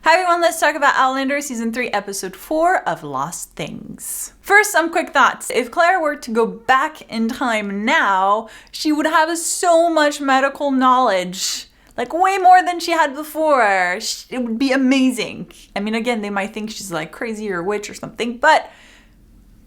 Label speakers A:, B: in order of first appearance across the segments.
A: Hi everyone, let's talk about Outlander Season 3, Episode 4 of Lost Things. First, some quick thoughts. If Claire were to go back in time now, she would have so much medical knowledge. Like way more than she had before. It would be amazing. I mean, again, they might think she's like crazy or a witch or something, but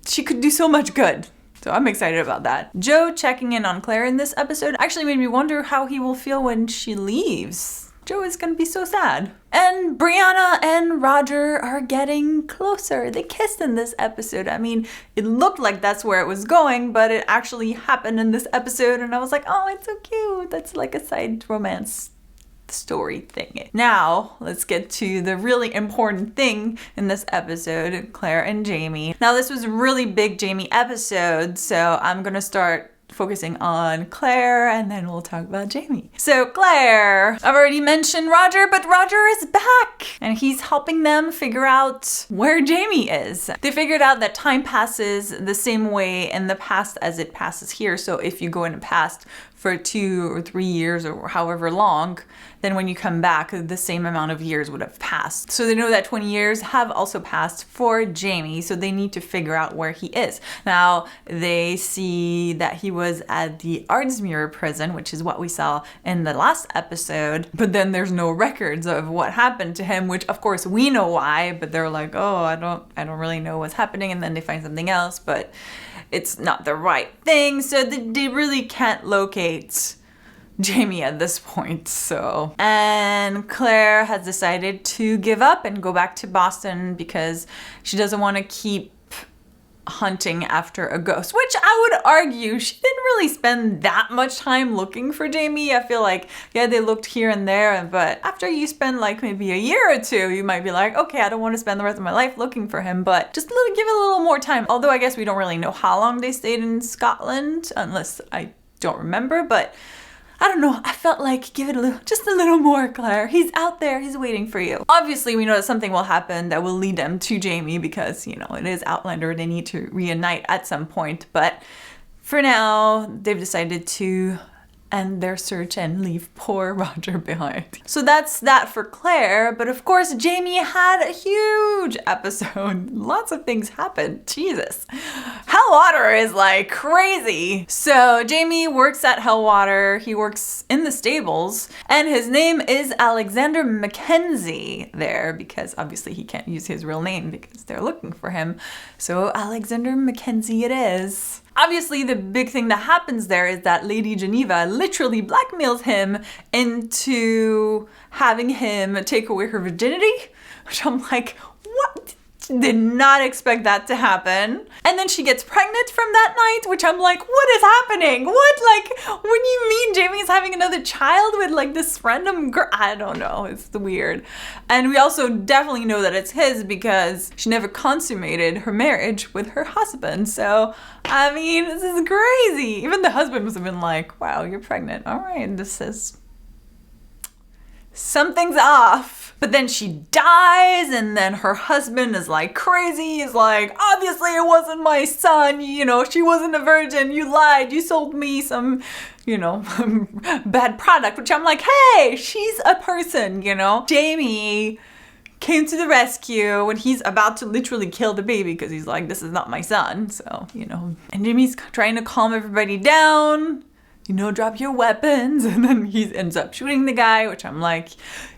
A: she could do so much good. So I'm excited about that. Joe checking in on Claire in this episode actually made me wonder how he will feel when she leaves. Joe is gonna be so sad. And Brianna and Roger are getting closer. They kissed in this episode. I mean, it looked like that's where it was going, but it actually happened in this episode, and I was like, oh, it's so cute. That's like a side romance story thing. Now, let's get to the really important thing in this episode, Claire and Jamie. Now, this was a really big Jamie episode, so I'm gonna start focusing on Claire and then we'll talk about Jamie. So Claire, I've already mentioned Roger, but Roger is back and he's helping them figure out where Jamie is. They figured out that time passes the same way in the past as it passes here. So if you go in the past for 2 or 3 years or however long, then when you come back, the same amount of years would have passed. So they know that 20 years have also passed for Jamie, so they need to figure out where he is. Now, they see that he was at the Ardsmuir prison, which is what we saw in the last episode, but then there's no records of what happened to him, which of course we know why, but they're like, oh, I don't really know what's happening, and then they find something else, but it's not the right thing, so they really can't locate Jamie at this point, so. And Claire has decided to give up and go back to Boston because she doesn't want to keep hunting after a ghost, which I would argue she didn't really spend that much time looking for Jamie. I feel like, yeah, they looked here and there, but after you spend like maybe a year or two, you might be like, okay, I don't want to spend the rest of my life looking for him, but just give it a little more time. Although I guess we don't really know how long they stayed in Scotland, unless I don't remember, but I don't know, I felt like give it just a little more, Claire. He's out there, he's waiting for you. Obviously, we know that something will happen that will lead them to Jamie because, you know, it is Outlander, they need to reunite at some point. But for now, they've decided to end their search and leave poor Roger behind. So that's that for Claire, but of course Jamie had a huge episode. Lots of things happened. Jesus. Hellwater is like crazy. So Jamie works at Hellwater. He works in the stables and his name is Alexander Mackenzie there because obviously he can't use his real name because they're looking for him. So Alexander Mackenzie it is. Obviously, the big thing that happens there is that Lady Geneva literally blackmails him into having him take away her virginity, which I'm like, what? Did not expect that to happen. And then she gets pregnant from that night, which I'm like, what is happening? What, like, what do you mean Jamie's having another child with like this random girl? I don't know, it's weird. And we also definitely know that it's his because she never consummated her marriage with her husband. So, I mean, this is crazy. Even the husband must have been like, wow, you're pregnant. All right, this is, something's off. But then she dies and then her husband is like crazy. He's like, obviously it wasn't my son. You know, she wasn't a virgin. You lied. You sold me some, you know, bad product, which I'm like, hey, she's a person, you know. Jamie came to the rescue when he's about to literally kill the baby because he's like, this is not my son. So, you know, and Jamie's trying to calm everybody down. You know, drop your weapons. And then he ends up shooting the guy, which I'm like,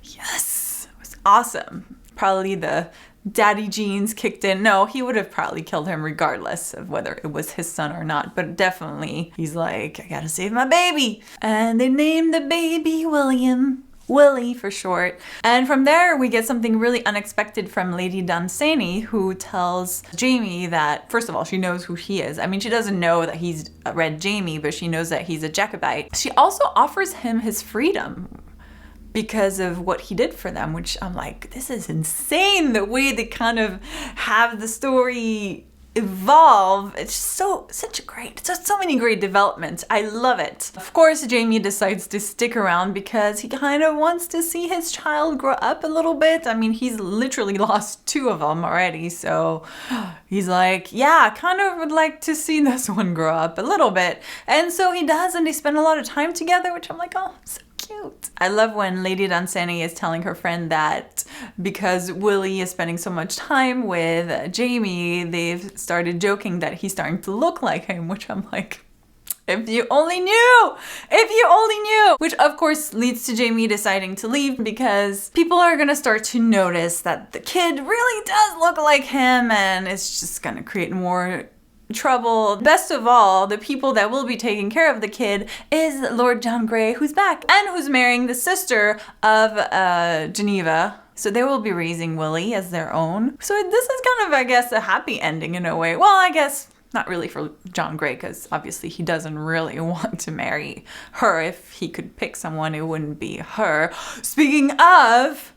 A: yes, it was awesome. Probably the daddy genes kicked in. No, he would have probably killed him regardless of whether it was his son or not. But definitely, he's like, I gotta save my baby. And they named the baby William. Willie for short. And from there, we get something really unexpected from Lady Dunsany, who tells Jamie that, first of all, she knows who he is. I mean, she doesn't know that he's Red Jamie, but she knows that he's a Jacobite. She also offers him his freedom because of what he did for them, which I'm like, this is insane, the way they kind of have the story evolve. It's so many great developments. I love it. Of course, Jamie decides to stick around because he kind of wants to see his child grow up a little bit. I mean, he's literally lost 2 of them already, so he's like, yeah, I kind of would like to see this one grow up a little bit. And so he does, and they spend a lot of time together, which I'm like, oh, so cute. shoot. I love when Lady Dunsany is telling her friend that because Willie is spending so much time with Jamie, they've started joking that he's starting to look like him, which I'm like, if you only knew! If you only knew! Which of course leads to Jamie deciding to leave because people are gonna start to notice that the kid really does look like him, and it's just gonna create more trouble. Best of all, the people that will be taking care of the kid is Lord John Grey, who's back and who's marrying the sister of Geneva. So they will be raising Willie as their own. So this is kind of, I guess, a happy ending in a way. Well, I guess not really for John Grey, because obviously he doesn't really want to marry her. If he could pick someone, it wouldn't be her. Speaking of,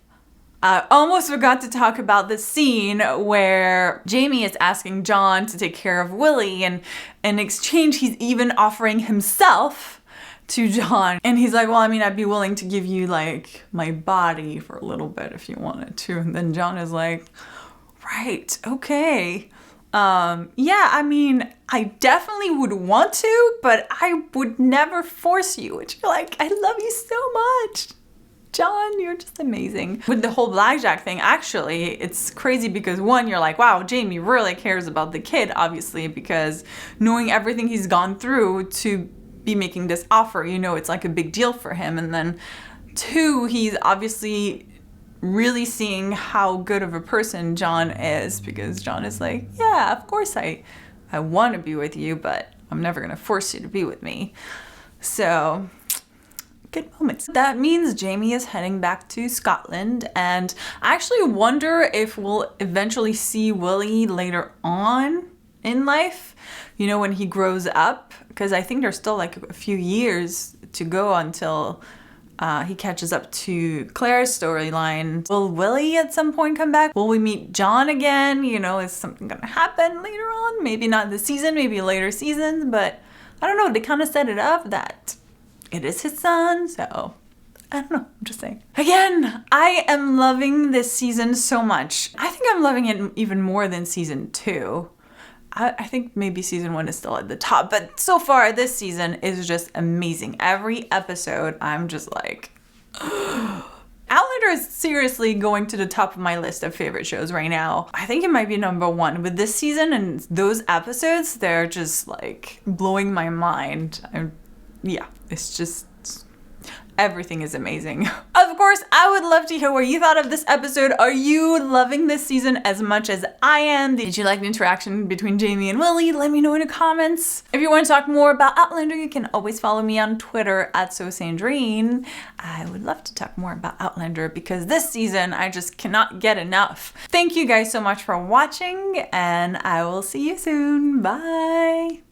A: I almost forgot to talk about the scene where Jamie is asking John to take care of Willie, and in exchange, he's even offering himself to John. And he's like, well, I mean, I'd be willing to give you like my body for a little bit if you wanted to. And then John is like, right, okay. Yeah, I mean, I definitely would want to, but I would never force you. Which you're like, I love you so much. John, you're just amazing. With the whole blackjack thing, actually, it's crazy because one, you're like, wow, Jamie really cares about the kid, obviously, because knowing everything he's gone through to be making this offer, you know, it's like a big deal for him. And then two, he's obviously really seeing how good of a person John is, because John is like, yeah, of course I want to be with you, but I'm never going to force you to be with me. So good moments. That means Jamie is heading back to Scotland, and I actually wonder if we'll eventually see Willie later on in life, you know, when he grows up, because I think there's still like a few years to go until he catches up to Claire's storyline. Will Willie at some point come back? Will we meet John again? You know, is something gonna happen later on? Maybe not this season, maybe later seasons, but I don't know, they kind of set it up that it is his son, so I don't know, I'm just saying. Again, I am loving this season so much. I think I'm loving it even more than season 2. I think maybe season 1 is still at the top, but so far this season is just amazing. Every episode, I'm just like, Outlander is seriously going to the top of my list of favorite shows right now. I think it might be number 1 with this season, and those episodes, they're just like blowing my mind. Yeah, it's just, everything is amazing. Of course, I would love to hear what you thought of this episode. Are you loving this season as much as I am? Did you like the interaction between Jamie and Willie? Let me know in the comments. If you want to talk more about Outlander, you can always follow me on Twitter at Sandrine. I would love to talk more about Outlander because this season I just cannot get enough. Thank you guys so much for watching, and I will see you soon. Bye.